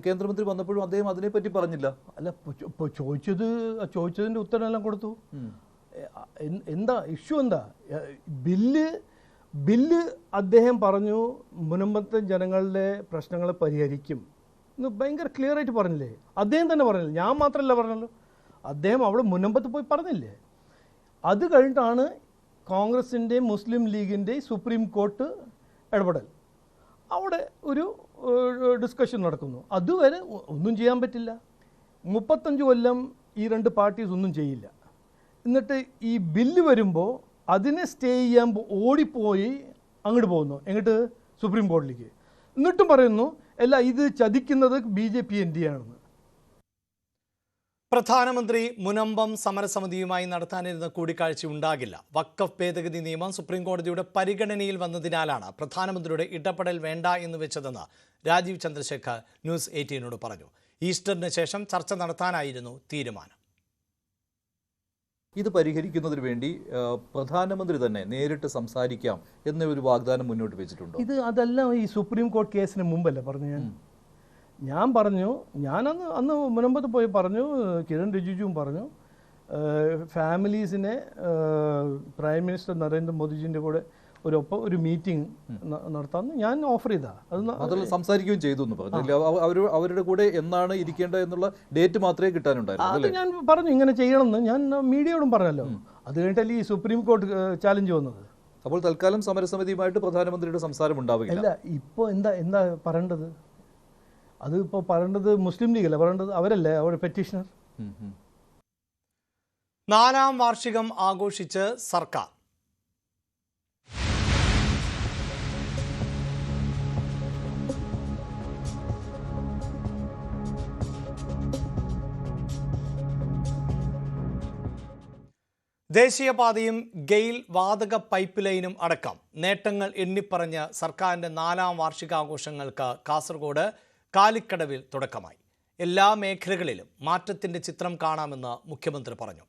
കേന്ദ്രമന്ത്രി വന്നപ്പോഴും അദ്ദേഹം അതിനെപ്പറ്റി പറഞ്ഞില്ല. അല്ല, ചോദിച്ചതിൻ്റെ ഉത്തരമെല്ലാം കൊടുത്തു. എന്താ ഇഷ്യൂ? എന്താ ബില്ല് അദ്ദേഹം പറഞ്ഞു മുനമ്പത്തെ ജനങ്ങളുടെ പ്രശ്നങ്ങളെ പരിഹരിക്കും എന്ന് ഭയങ്കര ക്ലിയർ ആയിട്ട് പറഞ്ഞില്ലേ? അദ്ദേഹം തന്നെ പറഞ്ഞില്ലേ, ഞാൻ മാത്രമല്ല പറഞ്ഞല്ലോ, അദ്ദേഹം അവിടെ മുനമ്പത്ത് പോയി പറഞ്ഞില്ലേ? അത് കഴിഞ്ഞിട്ടാണ് കോൺഗ്രസിൻ്റെയും മുസ്ലിം ലീഗിൻ്റെയും സുപ്രീം കോർട്ട് ഇടപെടൽ. അവിടെ ഒരു ഡിസ്കഷൻ നടക്കുന്നു. അതുവരെ ഒന്നും ചെയ്യാൻ പറ്റില്ല. 35 കൊല്ലം ഈ 2 പാർട്ടീസ് ഒന്നും ചെയ്യില്ല. എന്നിട്ട് ഈ ബില്ല് വരുമ്പോൾ അതിനെ സ്റ്റേ ചെയ്യാൻ ഓടിപ്പോയി അങ്ങോട്ട് പോകുന്നു, എങ്ങോട്ട്? സുപ്രീം കോടതിയിലേക്ക്. എന്നിട്ടും പറയുന്നു അല്ല, ഇത് ചതിക്കുന്നത് BJP NDA ആണെന്ന്. പ്രധാനമന്ത്രി മുനമ്പം സമരസമിതിയുമായി നടത്താനിരുന്ന കൂടിക്കാഴ്ച ഉണ്ടാകില്ല. വഖഫ് ഭേദഗതി നിയമം സുപ്രീംകോടതിയുടെ പരിഗണനയിൽ വന്നതിനാലാണ് പ്രധാനമന്ത്രിയുടെ ഇടപെടൽ വേണ്ട എന്ന് വെച്ചതെന്ന് രാജീവ് ചന്ദ്രശേഖർ ന്യൂസ് 18നോട് പറഞ്ഞു. ഈസ്റ്ററിന് ശേഷം ചർച്ച നടത്താനായിരുന്നു തീരുമാനം. ഇത് പരിഹരിക്കുന്നതിന് വേണ്ടി പ്രധാനമന്ത്രി തന്നെ നേരിട്ട് സംസാരിക്കാം എന്ന ഒരു വാഗ്ദാനം മുന്നോട്ട് വെച്ചിട്ടുണ്ട്. അതെല്ലാം ഈ സുപ്രീം കോടതി കേസിന് മുമ്പല്ലേ പറഞ്ഞു. ഞാൻ പറഞ്ഞു, അന്ന് മുനമ്പത്ത് പോയി പറഞ്ഞു, കിരൺ റിജിജുവും പറഞ്ഞു, ഫാമിലീസിനെ പ്രൈം മിനിസ്റ്റർ നരേന്ദ്രമോദിജിൻ്റെ കൂടെ ഒരു മീറ്റിംഗ് നടത്താമെന്ന് ഞാൻ ഓഫർ ചെയ്താ. അത് സംസാരിക്കുകയും ചെയ്തു എന്ന് പറഞ്ഞു. അവരുടെ കൂടെ എന്നാണ് ഇരിക്കേണ്ടത് എന്നുള്ള ഡേറ്റ് മാത്രമേ കിട്ടാനുണ്ടായിരുന്നു. അത് ഞാൻ പറഞ്ഞു ഇങ്ങനെ ചെയ്യണമെന്ന് ഞാൻ മീഡിയയോടും പറഞ്ഞല്ലോ. അത് കഴിഞ്ഞിട്ടല്ലേ ഈ സുപ്രീം കോടതി ചാലഞ്ച് വന്നത്. അപ്പോൾ തൽക്കാലം സമരസമിതിയുമായിട്ട് പ്രധാനമന്ത്രിയുടെ സംസാരം ഉണ്ടാവില്ല. അല്ല, ഇപ്പോൾ എന്താ പറയേണ്ടത്? അത് ഇപ്പോൾ പറയേണ്ടത് മുസ്ലിം ലീഗല്ല പറയേണ്ടത്, അവരല്ലേ അവരുടെ പെറ്റീഷണർ. 4ാം വാർഷികം ആഘോഷിച്ച് സർക്കാർ. ദേശീയപാതയും ഗെയിൽ വാതക പൈപ്പ് ലൈനും അടക്കം നേട്ടങ്ങൾ എണ്ണിപ്പറഞ്ഞ് സർക്കാരിൻ്റെ 4ാം വാർഷികാഘോഷങ്ങൾക്ക് കാസർഗോഡ് കാലിക്കടവിൽ തുടക്കമായി. എല്ലാ മേഖലകളിലും മാറ്റത്തിൻ്റെ ചിത്രം കാണാമെന്ന് മുഖ്യമന്ത്രി പറഞ്ഞു.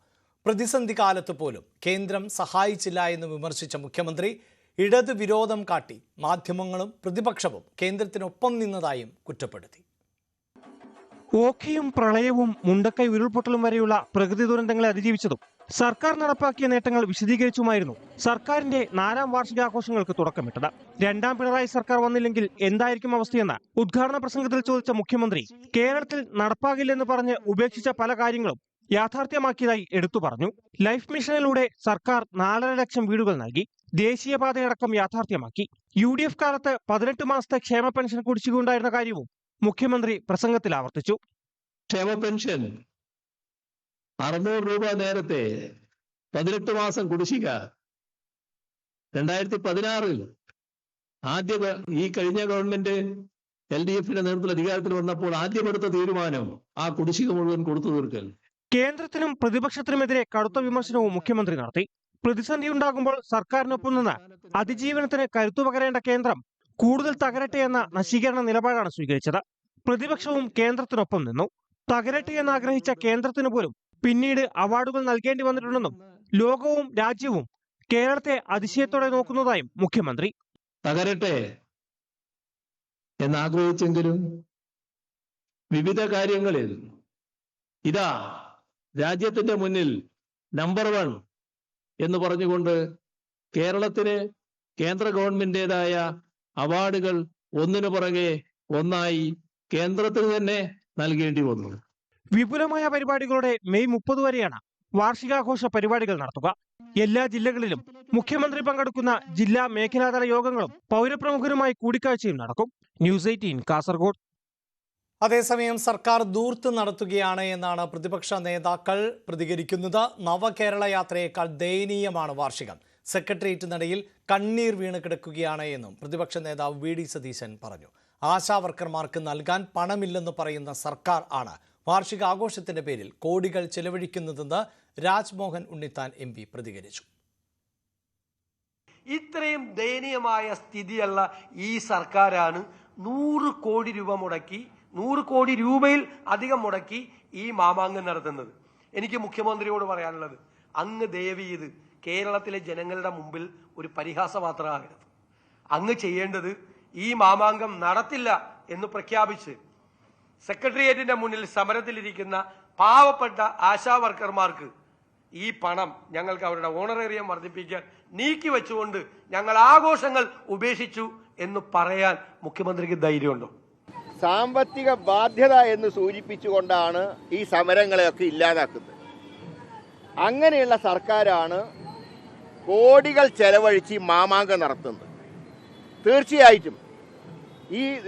പ്രതിസന്ധി കാലത്ത് പോലും കേന്ദ്രം സഹായിച്ചില്ല എന്ന് വിമർശിച്ച മുഖ്യമന്ത്രി ഇടത് വിരോധം കാട്ടി മാധ്യമങ്ങളും പ്രതിപക്ഷവും കേന്ദ്രത്തിനൊപ്പം നിന്നതായും കുറ്റപ്പെടുത്തി. ഓഖിയും പ്രളയവും മുണ്ടക്കൈ ഉരുൾപൊട്ടലും വരെയുള്ള പ്രകൃതി ദുരന്തങ്ങളെ അതിജീവിച്ചതും സർക്കാർ നടപ്പാക്കിയ നേട്ടങ്ങൾ വിശദീകരിച്ചുമായിരുന്നു സർക്കാരിന്റെ 4ാം വാർഷികാഘോഷങ്ങൾക്ക് തുടക്കമിട്ടത്. 2ാം പിണറായി സർക്കാർ വന്നില്ലെങ്കിൽ എന്തായിരിക്കും അവസ്ഥയെന്ന് ഉദ്ഘാടന പ്രസംഗത്തിൽ ചോദിച്ച മുഖ്യമന്ത്രി കേരളത്തിൽ നടപ്പാകില്ലെന്ന് പറഞ്ഞ് ഉപേക്ഷിച്ച പല കാര്യങ്ങളും യാഥാർത്ഥ്യമാക്കിയതായി എടുത്തു പറഞ്ഞു. ലൈഫ് മിഷനിലൂടെ സർക്കാർ 4.5 ലക്ഷം വീടുകൾ നൽകി. ദേശീയപാതയടക്കം യാഥാർത്ഥ്യമാക്കി. UDF കാലത്ത് 18 മാസത്തെ ക്ഷേമ പെൻഷൻ കുടിശ്ശികയുണ്ടായിരുന്ന കാര്യവും മുഖ്യമന്ത്രി പ്രസംഗത്തിൽ ആവർത്തിച്ചു. ക്ഷേമ പെൻഷൻ 600 രൂപ നേരത്തെ 18 മാസം കുടിശ്ശിക 2016 ഈ കഴിഞ്ഞ ഗവൺമെന്റ് LDFന്റെ നേതൃത്വത്തിൽ അധികാരത്തിൽ വന്നപ്പോൾ ആദ്യമെടുത്ത തീരുമാനം ആ കുടിശ്ശിക മുഴുവൻ കൊടുത്തു തീർക്കൽ. കേന്ദ്രത്തിനും പ്രതിപക്ഷത്തിനുമെതിരെ കടുത്ത വിമർശനവും മുഖ്യമന്ത്രി നടത്തി. പ്രതിസന്ധി ഉണ്ടാകുമ്പോൾ സർക്കാരിനൊപ്പം നിന്ന് അതിജീവനത്തിന് കരുത്തുപകരേണ്ട കേന്ദ്രം കൂടുതൽ തകരട്ടെ എന്ന നശീകരണ നിലപാടാണ് സ്വീകരിച്ചത്. പ്രതിപക്ഷവും കേന്ദ്രത്തിനൊപ്പം നിന്നു. തകരട്ടെ എന്നാഗ്രഹിച്ച കേന്ദ്രത്തിന് പോലും പിന്നീട് അവാർഡുകൾ നൽകേണ്ടി വന്നിട്ടുണ്ടെന്നും ലോകവും രാജ്യവും കേരളത്തെ അതിശയത്തോടെ നോക്കുന്നതായും മുഖ്യമന്ത്രി. തകരട്ടെ എന്നാഗ്രഹിച്ചെങ്കിലും വിവിധ കാര്യങ്ങളിൽ ഇതാ രാജ്യത്തിന്റെ മുന്നിൽ നമ്പർ 1 എന്ന് പറഞ്ഞുകൊണ്ട് കേരളത്തിന് കേന്ദ്ര ഗവൺമെന്റിന്റേതായ അവാർഡുകൾ ഒന്നിനു പുറകെ ഒന്നായി കേന്ദ്രത്തിന് തന്നെ നൽകേണ്ടി വന്നു. വിപുലമായ പരിപാടികളുടെ മെയ് 30 വരെയാണ് വാർഷികാഘോഷ പരിപാടികൾ നടത്തുക. എല്ലാ ജില്ലകളിലും മുഖ്യമന്ത്രി പങ്കെടുക്കുന്ന ജില്ലാ മേഖലാതല യോഗങ്ങളും പൗരപ്രമുഖരുമായി കൂടിക്കാഴ്ചയും നടക്കും. ന്യൂസ് 18 കാസർഗോഡ്. അതേസമയം സർക്കാർ ധൂർത്ത് നടത്തുകയാണ് എന്നാണ് പ്രതിപക്ഷ നേതാക്കൾ പ്രതികരിക്കുന്നത്. നവകേരള യാത്രയേക്കാൾ ദയനീയമാണ് വാർഷികം. സെക്രട്ടേറിയറ്റ് നടയിൽ കണ്ണീർ വീണ് കിടക്കുകയാണ് എന്നും പ്രതിപക്ഷ നേതാവ് VD സതീശൻ പറഞ്ഞു. ആശാവർക്കർമാർക്ക് നൽകാൻ പണമില്ലെന്ന് പറയുന്ന സർക്കാർ ആണ് വാർഷികാഘോഷത്തിന്റെ പേരിൽ കോടികൾ ചെലവഴിക്കുന്നതെന്ന് രാജ്മോഹൻ ഉണ്ണിത്താൻ MP പ്രതികരിച്ചു. ഇത്രയും ദയനീയമായ സ്ഥിതിയുള്ള ഈ സർക്കാരാണ് 100 കോടി രൂപ മുടക്കി 100 കോടി രൂപയിൽ അധികം മുടക്കി ഈ മാമാങ്കം നടത്തുന്നത്. എനിക്ക് മുഖ്യമന്ത്രിയോട് പറയാനുള്ളത്, അങ്ങ് ദയവ് ചെയ്ത് കേരളത്തിലെ ജനങ്ങളുടെ മുമ്പിൽ ഒരു പരിഹാസപാത്രമാകരുത്. അങ്ങ് ചെയ്യേണ്ടത് ഈ മാമാങ്കം നടത്തില്ല എന്ന് പ്രഖ്യാപിച്ച് സെക്രട്ടേറിയറ്റിന്റെ മുന്നിൽ സമരത്തിലിരിക്കുന്ന പാവപ്പെട്ട ആശാവർക്കർമാർക്ക് ഈ പണം ഞങ്ങൾക്ക് അവരുടെ ഓണറേറിയം വർദ്ധിപ്പിക്കാൻ നീക്കിവെച്ചുകൊണ്ട് ഞങ്ങൾ ആഘോഷങ്ങൾ ഉപേക്ഷിച്ചു എന്ന് പറയാൻ മുഖ്യമന്ത്രിക്ക് ധൈര്യമുണ്ടോ? സാമ്പത്തിക ബാധ്യത എന്ന് സൂചിപ്പിച്ചുകൊണ്ടാണ് ഈ സമരങ്ങളെയൊക്കെ ഇല്ലാതാക്കുന്നത്. അങ്ങനെയുള്ള സർക്കാരാണ് കോടികൾ ചെലവഴിച്ച് മാമാങ്കം നടത്തുന്നത്. തീർച്ചയായിട്ടും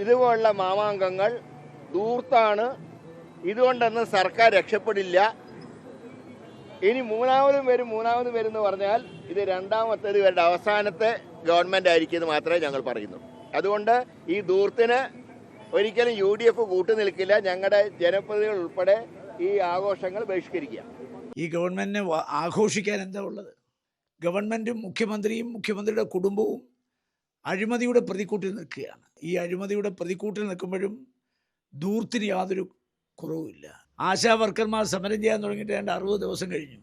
ഇതുപോലുള്ള മാമാങ്കങ്ങൾ ധൂർത്താണ്. ഇതുകൊണ്ടൊന്നും സർക്കാർ രക്ഷപ്പെടില്ല. ഇനി മൂന്നാമതും വരും എന്ന് പറഞ്ഞാൽ ഇത് രണ്ടാമത്തേത് ഇവരുടെ അവസാനത്തെ ഗവൺമെന്റ് ആയിരിക്കും എന്ന് മാത്രമേ ഞങ്ങൾ പറയുന്നുള്ളൂ. അതുകൊണ്ട് ഈ ധൂർത്തിന് ഒരിക്കലും UDF കൂട്ടുനിൽക്കില്ല. ഞങ്ങളുടെ ജനപ്രതിനിധികൾ ഉൾപ്പെടെ ഈ ആഘോഷങ്ങൾ ബഹിഷ്കരിക്കുക. ഈ ഗവൺമെന്റിനെ ആഘോഷിക്കാൻ എന്താ ഉള്ളത്? ഗവൺമെന്റും മുഖ്യമന്ത്രിയും മുഖ്യമന്ത്രിയുടെ കുടുംബവും അഴിമതിയുടെ പ്രതിക്കൂട്ടിൽ നിൽക്കുകയാണ്. ഈ അഴിമതിയുടെ പ്രതിക്കൂട്ടിൽ നിൽക്കുമ്പോഴും ദൂർത്തിന് യാതൊരു കുറവുമില്ല. ആശാ വർക്കർമാർ സമരം ചെയ്യാൻ തുടങ്ങിയിട്ട് ഏതാണ്ട് 60 ദിവസം കഴിഞ്ഞു.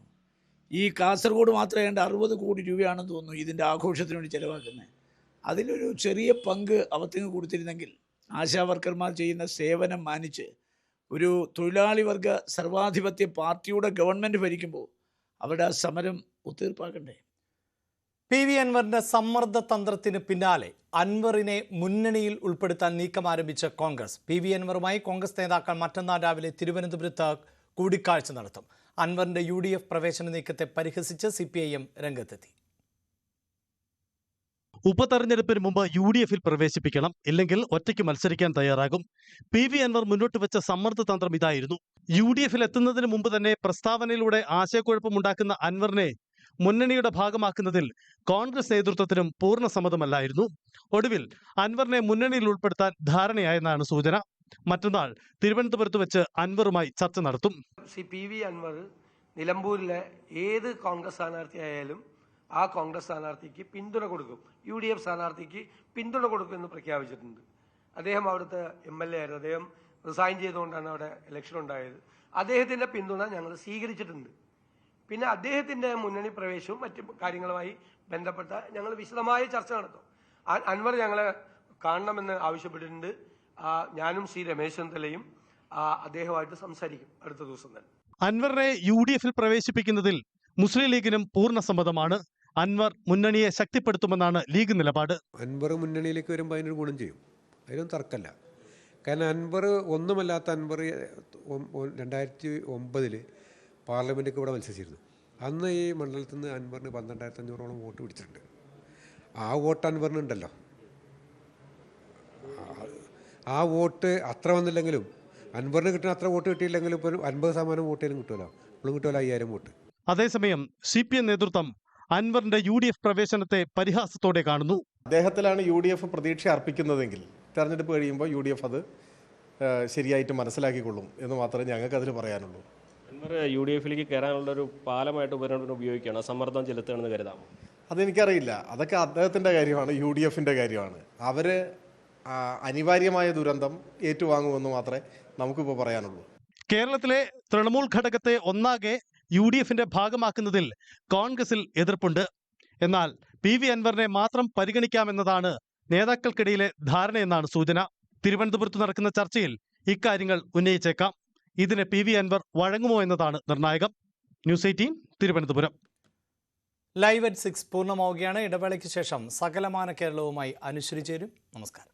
ഈ കാസർഗോഡ് മാത്രം ഏതാണ്ട് 60 കോടി രൂപയാണെന്ന് തോന്നുന്നു ഇതിൻ്റെ ആഘോഷത്തിന് വേണ്ടി ചിലവാക്കുന്നത്. അതിലൊരു ചെറിയ പങ്ക് അവർക്ക് കൊടുത്തിരുന്നെങ്കിൽ ആശാ വർക്കർമാർ ചെയ്യുന്ന സേവനം മാനിച്ച് ഒരു തൊഴിലാളി വർഗ സർവാധിപത്യ പാർട്ടിയുടെ ഗവൺമെൻറ് ഭരിക്കുമ്പോൾ അവരുടെ ആ സമരം ഒത്തീർപ്പാക്കണ്ടേ? PV അൻവറിന്റെ സമ്മർദ്ദ തന്ത്രത്തിന് പിന്നാലെ അൻവറിനെ മുന്നണിയിൽ ഉൾപ്പെടുത്താൻ നീക്കം ആരംഭിച്ച കോൺഗ്രസ്. PV അൻവറുമായി കോൺഗ്രസ് നേതാക്കൾ മറ്റന്നാൾ രാവിലെ തിരുവനന്തപുരത്ത് കൂടിക്കാഴ്ച നടത്തും. അൻവറിന്റെ UDF പ്രവേശന നീക്കത്തെ പരിഹസിച്ച് CPIM രംഗത്തെത്തി. ഉപതെരഞ്ഞെടുപ്പിന് മുമ്പ് UDFിൽ പ്രവേശിപ്പിക്കണം, ഇല്ലെങ്കിൽ ഒറ്റയ്ക്ക് മത്സരിക്കാൻ തയ്യാറാകും. PV അൻവർ മുന്നോട്ട് വെച്ച സമ്മർദ്ദ തന്ത്രം ഇതായിരുന്നു. UDFിൽ എത്തുന്നതിന് മുമ്പ് തന്നെ പ്രസ്താവനയിലൂടെ ആശയക്കുഴപ്പമുണ്ടാക്കുന്ന അൻവറിനെ മുന്നണിയുടെ ഭാഗമാക്കുന്നതിൽ കോൺഗ്രസ് നേതൃത്വത്തിനും പൂർണ്ണ സമ്മതമല്ലായിരുന്നു. ഒടുവിൽ അൻവറിനെ മുന്നണിയിൽ ഉൾപ്പെടുത്താൻ ധാരണയായെന്നാണ് സൂചന. മറ്റന്നാൾ തിരുവനന്തപുരത്ത് വെച്ച് അൻവറുമായി ചർച്ച നടത്തും. PV അൻവർ നിലമ്പൂരിലെ ഏത് കോൺഗ്രസ് സ്ഥാനാർത്ഥിയായാലും ആ കോൺഗ്രസ് സ്ഥാനാർത്ഥിക്ക് പിന്തുണ കൊടുക്കും, UDF സ്ഥാനാർത്ഥിക്ക് പിന്തുണ കൊടുക്കുമെന്ന് പ്രഖ്യാപിച്ചിട്ടുണ്ട്. അദ്ദേഹം അവിടുത്തെ MLA ആയിരുന്നു. അദ്ദേഹം റിസൈൻ ചെയ്തുകൊണ്ടാണ് അവിടെ ഇലക്ഷൻ ഉണ്ടായത്. അദ്ദേഹത്തിൻ്റെ പിന്തുണ ഞങ്ങൾ സ്വീകരിച്ചിട്ടുണ്ട്. പിന്നെ അദ്ദേഹത്തിൻ്റെ മുന്നണി പ്രവേശവും മറ്റ് കാര്യങ്ങളുമായി ബന്ധപ്പെട്ട ഞങ്ങൾ വിശദമായ ചർച്ച നടത്തും. അൻവർ ഞങ്ങളെ കാണണമെന്ന് ആവശ്യപ്പെട്ടിട്ടുണ്ട്. ഞാനും രമേശ് ചെന്നിത്തലയും അദ്ദേഹമായിട്ട് സംസാരിക്കും അടുത്ത ദിവസം തന്നെ. അൻവറിനെ UDFിൽ പ്രവേശിപ്പിക്കുന്നതിൽ മുസ്ലിം ലീഗിനും പൂർണ്ണ സമ്മതമാണ്. അൻവർ മുന്നണിയെ ശക്തിപ്പെടുത്തുമെന്നാണ് ലീഗ് നിലപാട്. അൻവർ മുന്നണിയിലേക്ക് വരുമ്പോൾ അതിനൊരു ഗുണം ചെയ്യും, അതിനൊന്നും തർക്കമല്ല. കാരണം അൻവർ ഒന്നുമല്ലാത്ത അൻവർ 2009 പാർലമെൻറ്റിലേക്ക് ഇവിടെ മത്സരിച്ചിരുന്നു. അന്ന് ഈ മണ്ഡലത്തിൽ നിന്ന് അൻവറിന് 12,500ഓളം വോട്ട് പിടിച്ചിട്ടുണ്ട്. ആ വോട്ട് അൻവറിനുണ്ടല്ലോ. ആ വോട്ട് അത്ര വന്നില്ലെങ്കിലും അൻവറിന് കിട്ടുന്ന അത്ര വോട്ട് കിട്ടിയില്ലെങ്കിലും ഇപ്പോൾ 50% വോട്ടേലും കിട്ടുമല്ലോ. ഇപ്പോഴും കിട്ടുമല്ലോ 5000 വോട്ട്. അതേസമയം CPM നേതൃത്വം അൻവറിന്റെ UDF പ്രവേശനത്തെ പരിഹാസത്തോടെ കാണുന്നു. അദ്ദേഹത്തിലാണ് UDF പ്രതീക്ഷ അർപ്പിക്കുന്നതെങ്കിൽ തെരഞ്ഞെടുപ്പ് കഴിയുമ്പോൾ UDF അത് ശരിയായിട്ട് മനസ്സിലാക്കിക്കൊള്ളും എന്ന് മാത്രമേ ഞങ്ങൾക്ക് അതിൽ പറയാനുള്ളൂ. അൻവർ UDFിലേക്ക് കയറാനുള്ള ഒരു പാലമായിട്ട് ഉപകരണം സമ്മർദ്ദം ചെലുത്തുകയാണെന്ന് കരുതാമോ? അതെനിക്കറിയില്ല. അതൊക്കെ അദ്ദേഹത്തിൻ്റെ കാര്യമാണ്, UDFിൻ്റെ കാര്യമാണ്. അവർ അനിവാര്യമായ ദുരന്തം ഏറ്റുവാങ്ങുമെന്ന് മാത്രമേ നമുക്കിപ്പോൾ പറയാനുള്ളൂ. കേരളത്തിലെ തൃണമൂൽ ഘടകത്തെ ഒന്നാകെ UDFിന്റെ ഭാഗമാക്കുന്നതിൽ കോൺഗ്രസിൽ എതിർപ്പുണ്ട്. എന്നാൽ PV അൻവറിനെ മാത്രം പരിഗണിക്കാമെന്നതാണ് നേതാക്കൾക്കിടയിലെ ധാരണയെന്നാണ് സൂചന. തിരുവനന്തപുരത്ത് നടക്കുന്ന ചർച്ചയിൽ ഇക്കാര്യങ്ങൾ ഉന്നയിച്ചേക്കാം. ഇതിന് PV അൻവർ വഴങ്ങുമോ എന്നതാണ് നിർണായകം. ന്യൂസ് 18 തിരുവനന്തപുരം. ലൈവ് at 6 പൂർണ്ണമാവുകയാണ്. ഇടവേളയ്ക്ക് ശേഷം സകലമാന കേരളവുമായി അനുശ്രീ ചേരും. നമസ്കാരം.